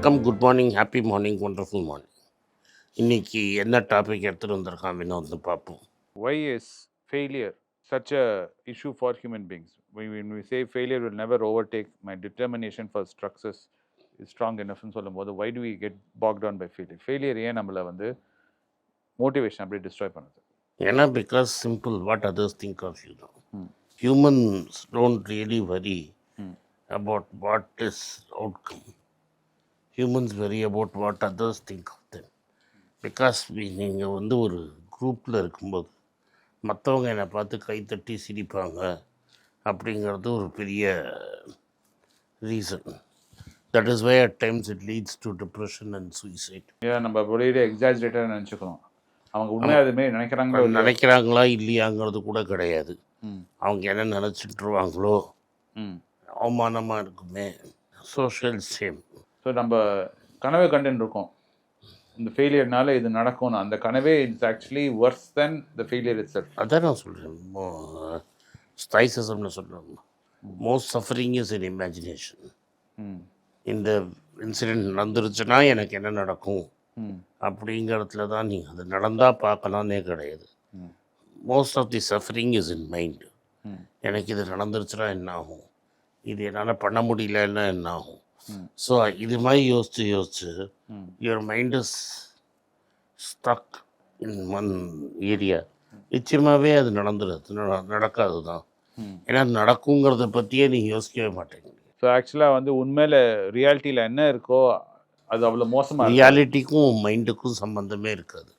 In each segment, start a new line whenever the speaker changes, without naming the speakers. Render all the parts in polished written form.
வணக்கம், good morning, happy morning, wonderful morning. இன்னைக்கு என்ன டாபிக் எடுத்துகிட்டு வந்திருக்கான் வினோத்னு பார்ப்போம்.
Why is failure such a issue for human beings? When we say failure will never overtake, my determination for success is strong enough ன்னு சொல்லும்போது why do we get bogged down by failure? Failure ஏன் நம்மளை வந்து motivation அப்படியே destroy பண்ணுது?
ஏன்னா because simple, what others think of you தான். Humans don't really worry about what is outcome. Humans worry about what others think of them. Because நீங்கள் வந்து ஒரு குரூப்பில் இருக்கும்போது மற்றவங்க என்னை பார்த்து கைத்தட்டி சிரிப்பாங்க அப்படிங்கிறது ஒரு பெரிய reason. That is why at times it leads to depression and suicide.
ஏன் நம்ம வெளியில எக்ஸாஜரேட்டாக நினச்சிக்கிறோம், அவங்க உண்மையாக அதுமாரி
நினைக்கிறாங்களா இல்லையாங்கிறது கூட கிடையாது. அவங்க என்ன நினச்சிட்டுருவாங்களோ, அவமானமாக இருக்குமே, சோஷியல் சேம்.
ஸோ நம்ம கனவை கண்டுன்னு இருக்கோம், இந்த ஃபெயிலியர்னால இது நடக்கும்னு. அந்த கனவே it's actually worse then the failure itself.
அதான் நான் சொல்கிறேன், ஸ்டைசிசம்னு சொல்கிறேன், most suffering is in imagination. இந்த இன்சிடெண்ட் நடந்துருச்சுன்னா எனக்கு என்ன நடக்கும் அப்படிங்கிறதுல தான் நீங்கள் அது நடந்தால் பார்க்கலான்னே கிடையாது. Most of the suffering is in mind. எனக்கு இது நடந்துருச்சுன்னா என்ன ஆகும், இது என்னால் பண்ண முடியலன்னா என்ன ஆகும். ஸோ இது மாதிரி யோசிச்சு your mind is stuck in one area. நிச்சயமாகவே அது நடக்காது தான். ஏன்னா நடக்குங்கிறத பற்றியே நீங்கள் யோசிக்கவே மாட்டேங்க.
ஸோ ஆக்சுவலாக வந்து உண்மையில் ரியாலிட்டியில் என்ன இருக்கோ அது அவ்வளோ மோசமாக,
ரியாலிட்டிக்கும் மைண்டுக்கும் சம்மந்தமே இருக்காது.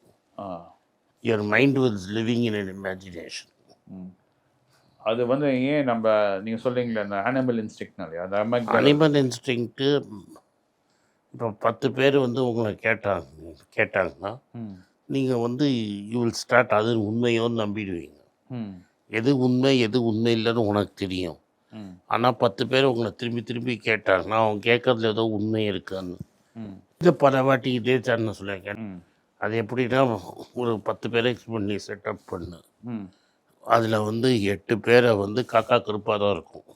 Your mind was living in an imagination.
அது வந்து ஏன் நம்ம நீங்கள் சொல்கிறீங்களே அந்த அனிமல் இன்ஸ்டிங்க்னாலே, அந்த
அனிமல் இன்ஸ்டிங்க்ட்டு. இப்போ 10 பேர் வந்து உங்களை கேட்டாங்கன்னா நீங்கள் வந்து யூ வில் ஸ்டார்ட் அது உண்மையோன்னு நம்பிடுவீங்க. எது உண்மை எது உண்மை இல்லைன்னு உனக்கு தெரியும். ஆனால் 10 பேர் உங்களை திரும்பி திரும்பி கேட்டாங்கன்னா அவங்க கேட்கறதுல ஏதோ உண்மை இருக்கான்னு. இதை பல வாட்டி இதே சேனல் சொல்லியிருக்கேன். அது எப்படின்னா, ஒரு 10 பேரை பண்ணி செட்டப் பண்ணு, அதில் வந்து 8 பேரை வந்து காக்கா கருப்பாக தான் இருக்கும்.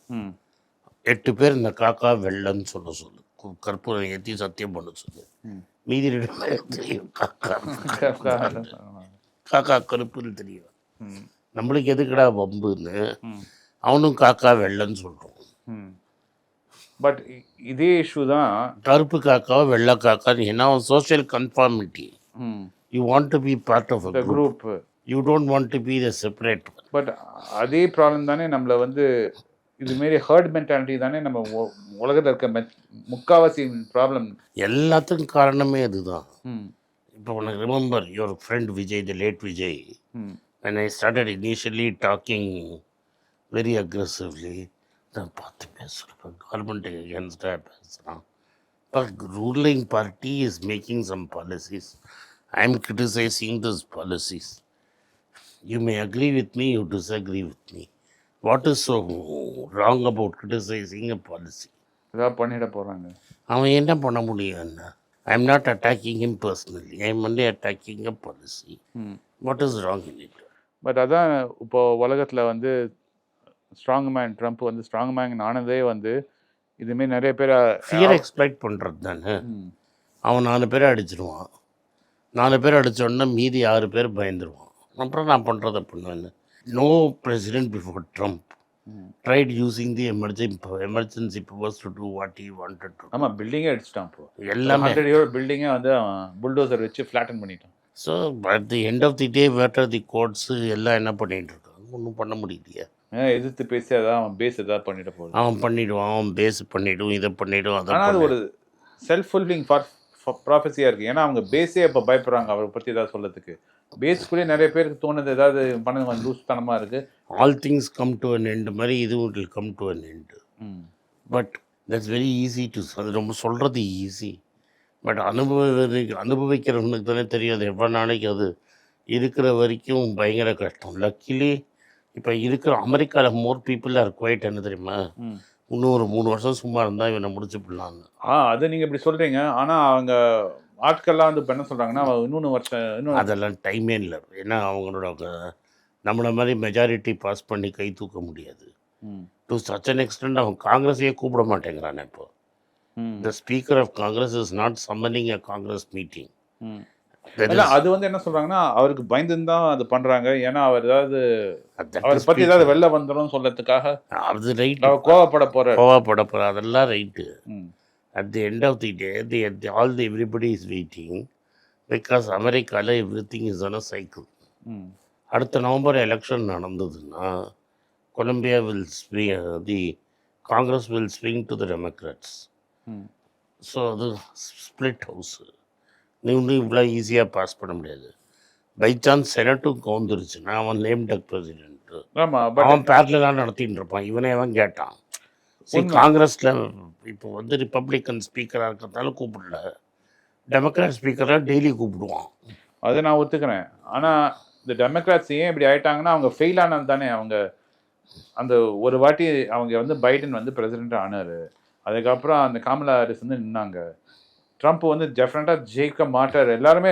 8 பேர் இந்த காக்கா வெள்ளைன்னு சொல்லு, கற்பூரம் ஏற்றி சத்தியம் பண்ண சொல்லு. மீதி 2 பேர் தெரியும் காக்கா கருப்புன்னு தெரியும். நம்மளுக்கு எதுக்குடா வம்புன்னு அவனும் காக்கா வெள்ளைன்னு சொல்கிறோம்.
பட் இதே இஷ்யூ தான்,
கருப்பு காக்காவோ வெள்ளை காக்கான்னு. ஏன்னா social conformity. You want to be part of a group, you don't want to be the separate.
But அதே ப்ராப்ளம் தானே நம்மளை வந்து இதுமாரி ஹர்ட் மென்டாலிட்டி தானே நம்ம உலகத்தில் இருக்க முக்கால்வாசி ப்ராப்ளம்.
எல்லாத்துக்கும் காரணமே அதுதான். இப்போ உனக்கு remember your friend Vijay, the late Vijay, when I started initially talking very aggressively, நான் பார்த்து பேசுகிறேன், கவர்மெண்ட்டுக்கு அகேன்ஸ்டாக பேசுகிறான். But ruling party is making some policies. I am criticising this policies. You may agree with me, you disagree with me. What is so wrong about criticizing a policy?
ஏதாவது பண்ணிட போகிறாங்க.
அவன் என்ன பண்ண முடியும்? I am not attacking him personally. I am only attacking a policy. What is wrong in it?
But அதான் இப்போது உலகத்தில் வந்து ஸ்ட்ராங் மேன் ட்ரம்ப் வந்து ஸ்ட்ராங் மேன் ஆனதே வந்து இதுமாரி நிறைய பேர்
ஃபியர் எக்ஸ்ப்ளாய்ட் பண்ணுறது தானே. அவன் 4 பேரை அடிச்சிடுவான். 4 பேர் அடித்தோடனே மீதி 6 பேர் பயந்துருவான். அப்புறம் நான் பண்ணுறதை பண்ணுவேன்னு. No president before Trump tried using the emergency powers to do what he wanted to.
ஆமாம், பில்டிங்கே அடிச்சிட்டான். இப்போ
எல்லாமே
பில்டிங்கே வந்து புல்டோசர் வச்சு ஃப்ளாட்டன் பண்ணிட்டான்.
So at the end of the day whether the courts எல்லாம் என்ன பண்ணிகிட்டு இருக்காங்க, ஒன்றும் பண்ண முடியலையா.
எதிர்த்து பேசி அதான் அவன் பேஸ் எதாவது பண்ணிட்டு போகுது.
அவன் பண்ணிவிடுவான், அவன் பேஸ் பண்ணிவிடும், இதை பண்ணிவிடும்.
ஆனால் அது ஒரு செல்ஃப் ஃபுல்ஃபில்லிங் ப்ராஃபஸியாக இருக்குது. ஏன்னா அவங்க பேஸே இப்போ பயப்படுறாங்க அவரை பற்றி ஏதாவது சொல்லத்துக்கு. பேஸ்க்குள்ளேயே நிறைய பேருக்கு தோணுது ஏதாவது பண்ண கொஞ்சம் லூஸ்தனமாக இருக்குது.
All things come to an end மாதிரி இது will come to an end. But that's very easy to, அது ரொம்ப சொல்கிறது ஈஸி. பட் அனுபவிக்கிறவனுக்கு தானே தெரியும் அது எவ்வளோ நாளைக்கு அது இருக்கிற வரைக்கும் பயங்கர கஷ்டம். லக்கிலி இப்போ இருக்கிற அமெரிக்காவில் மோர் பீப்புள் ஆர் குவைட். என்ன தெரியுமா, இன்னும் ஒரு 3 வருஷம் சும்மா இருந்தால் இவனை முடிச்சு போடலான்னு.
அது நீங்கள் இப்படி சொல்கிறீங்க. ஆனால் அவங்க ஆட்கள்லாம் வந்து இப்போ என்ன சொல்கிறாங்கன்னா இன்னொன்று வருஷம்
அதெல்லாம் டைமே இல்லை. ஏன்னா அவங்களோட நம்மளை மாதிரி மெஜாரிட்டி பாஸ் பண்ணி கை தூக்க முடியாது. டு சச் அன் எக்ஸ்டெண்ட் அவன் காங்கிரஸையே கூப்பிட மாட்டேங்கிறானே இப்போ. The Speaker of Congress is not summoning a Congress meeting. That
இல்ல
is,
அது வந்து என்ன சொல்றாங்கன்னா அவருக்கு பயந்துன்னு தான் அது பண்றாங்க. ஏன்னா அவர் ஏதாவது
that
அவரை
is
பத்தி ஏதாவது
speaker.
வெளில வந்துடும் சொல்லத்துக்காக
அது ரைட்டு,
அவர் கோவப்பட போறாரு.
கோவப்பட போகிற அதெல்லாம் ரைட்டு.
ம்.
At the end of the day, everybody is waiting because அமெரிக்காவில் everything is on a cycle.
ம்.
அடுத்த நவம்பர் எலெக்ஷன் நடந்ததுன்னா Columbia the Congress will swing to the Democrats.
ம்.
ஸோ அது ஸ்பிளிட் ஹவுஸு. நீ இன்னும் இவ்வளோ ஈஸியாக பாஸ் பண்ண முடியாது. பை சான்ஸ் செனட்டும் கவுந்துருச்சுன்னா அவன் நேம் டக் பிரசிடென்ட்டு,
ஆமா பட்
அவன் பேரலாம் நடத்தின்னு இருப்பான். இவனே அவன் கேட்டான். சரி,
உண்மை.
காங்கிரஸில் இப்போ வந்து ரிப்பப்ளிக்கன் ஸ்பீக்கராக இருக்கிறதால கூப்பிடல, டெமோக்ராட் ஸ்பீக்கராக டெய்லி கூப்பிடுவான்.
அதை நான் ஒத்துக்கிறேன். ஆனா இந்த டெமோக்ராட்ஸ் ஏன் இப்படி ஆயிட்டாங்கன்னா அவங்க ஃபெயில் ஆனது தானே. அவங்க அந்த ஒரு வாட்டி அவங்க வந்து பைடன் வந்து பிரசிடென்ட் ஆனாரு, அதுக்கப்புறம் அந்த காமலா ஹாரிஸ் வந்து நின்னாங்க. ட்ரம்ப் வந்து டெஃபினட்டாக ஜெயிக்க மாட்டார். எல்லாருமே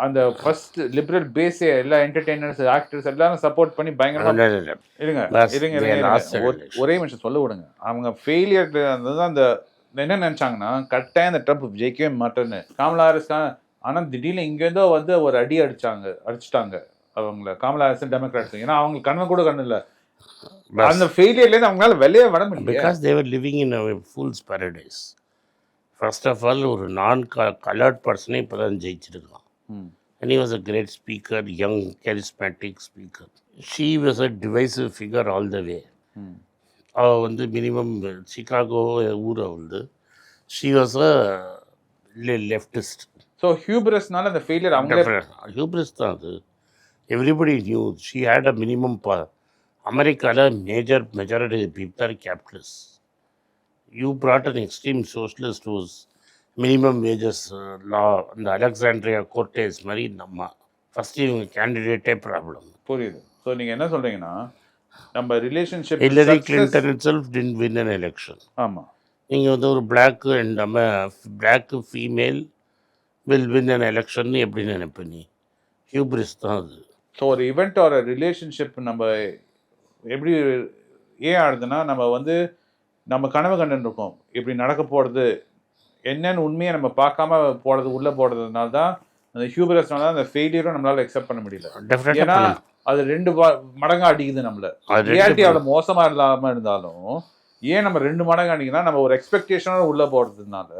அந்த ஃபர்ஸ்ட் லிபரல் பேஸே எல்லா என்டர்டெய்னர்ஸ் ஆக்டர்ஸ் எல்லாரும் சப்போர்ட் பண்ணி பயங்கரமா இருங்க
Last-
இருங்க
they
இருங்க,
lost
இருங்க.
election.
ஒரே நிமிஷம் சொல்ல விடுங்க. அவங்க ஃபெயிலியர் தான் அந்த என்ன நினைச்சாங்கன்னா கட்டாயம் அந்த ட்ரம்ப் ஜெயிக்கவே மாட்டேன்னு காமலா ஹாரிஸ் தான். ஆனால் திடீர்னு இங்கேருந்தோ வந்து ஒரு அடிச்சிட்டாங்க அவங்கள காமலா ஹாரிஸ் டெமோக்ராட்ஸ். ஏன்னா அவங்களுக்கு கண்ணு கூட கண்ணு இல்லை. அந்த ஃபெயிலியர்லேருந்து அவங்களால வெளியே வர முடியல.
Because they were living in a fool's paradise. First of all ஒரு கலர்ட் பர்சனே இப்போ தான் ஜெயிச்சிருக்கான். And he was a great speaker, young, charismatic speaker. She was a divisive figure all the way. அவள் வந்து மினிமம் சிகாகோ ஊரை வந்து she was a leftist.
So ஹியூபரஸ்னால அந்த ஃபெயிலியர் அவங்களே
ஹியூப்ரிஸ் தான் அது. Everybody knew she had a minimum அமெரிக்காவில் majority people are capitalist. You brought an extreme socialist whose minimum wages law இந்த அலெக்சாண்ட்ரியா கோர்டேஸ் மாதிரி நம்ம ஃபஸ்ட்டு இவங்க கேண்டிடேட்டே ப்ராப்ளம்.
புரியுது. ஸோ நீங்கள் என்ன சொல்கிறீங்கன்னா நம்ம relationship
Hillary Clinton itself didn't win an election.
ஆமாம்.
நீங்கள் வந்து ஒரு பிளாக்கு அண்ட் நம்ம black female will win an election எப்படி நினைப்ப நீ? ஹியூப்ரிஸ் தான் அது.
ஸோ ஒரு இவெண்ட் ஒரு ரிலேஷன்ஷிப் நம்ம எப்படி ஏன் ஆடுதுன்னா நம்ம வந்து நம்ம கனவு கண்டுன்னு இருக்கோம் இப்படி நடக்க போகிறது என்னன்னு உண்மையை நம்ம பார்க்காம போடுறது உள்ளே போடுறதுனால தான் அந்த ஹியூபரஸ்னால தான் அந்த ஃபெயிலியரும் நம்மளால் அக்செப்ட் பண்ண முடியல. ஏன்னா
டெஃபினட்டாக
அது 2 மடங்காக அடிக்குது நம்மள. ரியாலிட்டி அவ்வளோ மோசமாக இல்லாமல் இருந்தாலும் ஏன் நம்ம 2 மடங்கு அடிக்குதுன்னா நம்ம ஒரு எக்ஸ்பெக்டேஷனோட உள்ளே போடுறதுனால.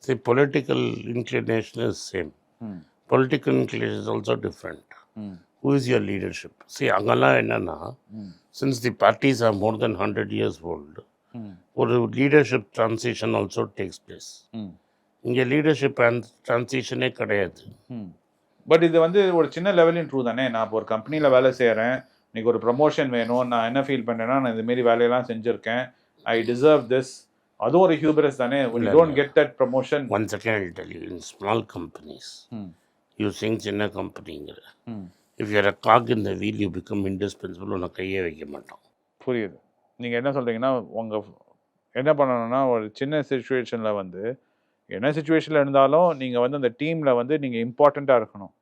see, political inclination is same. Political inclination is also different. Who is your leadership? See, அங்கெல்லாம் என்னன்னா since the parties are more than 100 years old, ஒரு leadership transition also takes place. இங்கே லீடர்ஷிப் ட்ரான்சிஷனே கிடையாது.
பட் இது வந்து ஒரு சின்ன லெவலின் ட்ரூ தானே. நான் இப்போ ஒரு கம்பெனியில் வேலை செய்கிறேன், இன்னைக்கு ஒரு ப்ரமோஷன் வேணும், நான் என்ன ஃபீல் பண்ணுறேன்னா நான் இதுமாரி வேலையெல்லாம் செஞ்சுருக்கேன், ஐ டிசர்வ் திஸ். அதுவும் ஒரு ஹியூபரஸ் தானே. when you don't get that promotion.
One second, I'll tell you. In small companies, you think சின்ன கம்பெனிங்கிற, if you're a cog in the wheel, you become indispensable. உன்னை கையே வைக்க மாட்டோம்.
புரியுது. நீங்கள் என்ன சொல்கிறீங்கன்னா உங்கள் என்ன பண்ணணும்னா ஒரு சின்ன சுச்சுவேஷனில் வந்து என்ன சுச்சுவேஷனில் இருந்தாலும் நீங்கள் வந்து அந்த டீமில் வந்து நீங்கள் இம்பார்ட்டண்ட்டாக இருக்கணும்.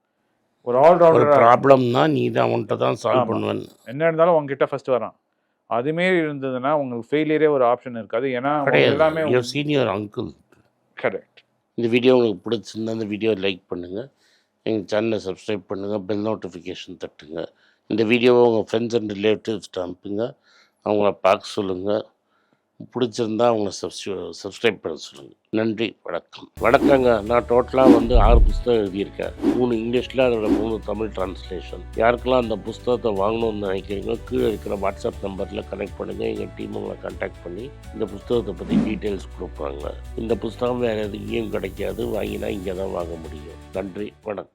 ஒரு
ஒரு
ஆல்ரவுண்டர்
ப்ராப்ளம்னா நீ தான் உன்கிட்ட தான் சால்வ் பண்ணுவேன்.
என்ன இருந்தாலும் உங்ககிட்ட ஃபர்ஸ்ட் வரான். அதுமாரி இருந்ததுன்னா உங்களுக்கு ஃபெயிலியரே ஒரு ஆப்ஷன் இருக்காது. ஏன்னா எல்லாமே
யுவர் சீனியர் அங்கிள்.
கரெக்ட்.
இந்த வீடியோ உங்களுக்கு பிடிச்சிருந்தா இந்த வீடியோ லைக் பண்ணுங்கள், எங்கள் சேனலை சப்ஸ்கிரைப் பண்ணுங்கள், பெல் நோட்டிஃபிகேஷன் தட்டுங்க. இந்த வீடியோவை உங்கள் ஃப்ரெண்ட்ஸ் அண்ட் ரிலேட்டிவ்ஸ்ட்டு அனுப்புங்க, அவங்கள பார்க்க சொல்லுங்கள். பிடிச்சிருந்தா அவங்கள சப்ஸ்கிரைப் பண்ண சொல்லுங்கள். நன்றி, வணக்கம். வணக்கங்க. நான் டோட்டலாக வந்து 6 புஸ்தகம் எழுதியிருக்கேன். 3 இங்கிலீஷில், அதோட 3 தமிழ் டிரான்ஸ்லேஷன். யாருக்கெல்லாம் அந்த புஸ்தகத்தை வாங்கணும்னு நினைக்கிறீங்களோ கீழே இருக்கிற வாட்ஸ்அப் நம்பரில் கனெக்ட் பண்ணுங்கள். எங்கள் டீம் உங்களை கான்டாக்ட் பண்ணி இந்த புஸ்தகத்தை பற்றி டீட்டெயில்ஸ் கொடுப்பாங்க. இந்த புஸ்தகம் வேறு எதுவும் கிடைக்காது, வாங்கினா இங்கே தான் வாங்க முடியும். நன்றி, வணக்கம்.